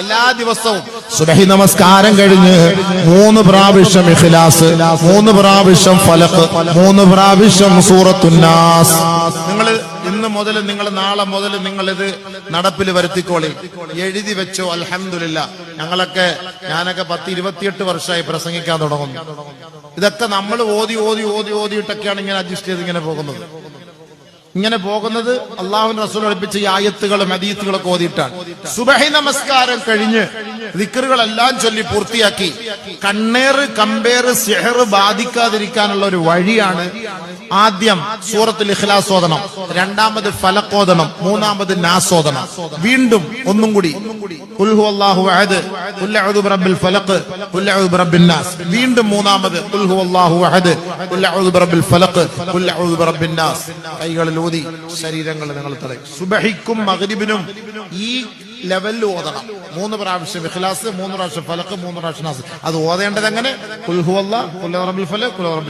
എല്ലാ ദിവസവും സുബഹി നമസ്കാരം കഴിഞ്ഞ് 3 പ്രാവശ്യം ഇഖ്ലാസ്, 3 പ്രാവശ്യം ഫലഖ്, 3 പ്രാവശ്യം സൂറത്തുൻ നാസ്. നിങ്ങൾ ഇന്ന് മുതൽ, നിങ്ങൾ നാളെ മുതൽ നിങ്ങൾ ഇത് നടപ്പിൽ വരുത്തിക്കോളി, എഴുതി വെച്ചോ. അൽഹംദുലില്ലാ, ഞാനൊക്കെ 10-28 വർഷമായി പ്രസംഗിക്കാൻ തുടങ്ങുന്നു. ഇതൊക്കെ നമ്മൾ ഓതിയിട്ടൊക്കെയാണ് ഇങ്ങനെ അഡ്ജസ്റ്റ് ചെയ്ത് ഇങ്ങനെ പോകുന്നത്. അള്ളാഹുവിന്റെ റസൂൽ പഠിപ്പിച്ച ഈ ആയത്തുകളും ഹദീസുകളൊക്കെ ഓതിയിട്ടാണ്. സുബഹി നമസ്കാരം കഴിഞ്ഞ് ദിക്റുകളെല്ലാം ചൊല്ലി പൂർത്തിയാക്കി കമ്പേർ സിഹർ ബാധിക്കാതിരിക്കാനുള്ള ഒരു വഴിയാണ് ആദ്യം സൂറത്തുൽ ഇഖ്ലാസ് ഓതണം, രണ്ടാമത് ഫലഖ് ഓതണം, മൂന്നാമത് നാസ് ഓതണം. വീണ്ടും ഒന്നും കൂടി ഖുൽ ഹുവല്ലാഹു അഹദ്, ഖുൽ അഊദു ബിറബ്ബിൽ ഫലഖ്, ഖുൽ അഊദു ബിറബ്ബിൻ നാസ്. വീണ്ടും മൂന്നാമത് ഖുൽ ഹുവല്ലാഹു അഹദ്, ഖുൽ അഊദു ബിറബ്ബിൽ ഫലഖ്, ഖുൽ അഊദു ബിറബ്ബിൻ നാസ്. കൈകളിൽ ഊതി ശരീരങ്ങൾ നിങ്ങൾ തടയും. സുബഹിക്കും മഗ്രിബിനും ഈ ലെവലിൽ ഓതണം. 3 പ്രാവശ്യം ഇഖ്ലാസ്, 3 പ്രാവശ്യം ഫലഖ്, 3 പ്രാവശ്യം നാസ്. അത് ഓതേണ്ടത് എങ്ങനെ? ഖുൽ ഹുവല്ലാഹു, ഖുൽ അഊദു ബിറബ്ബിൽ ഫലഖ്, ഖുൽ അഊദു ബിറബ്ബിൻ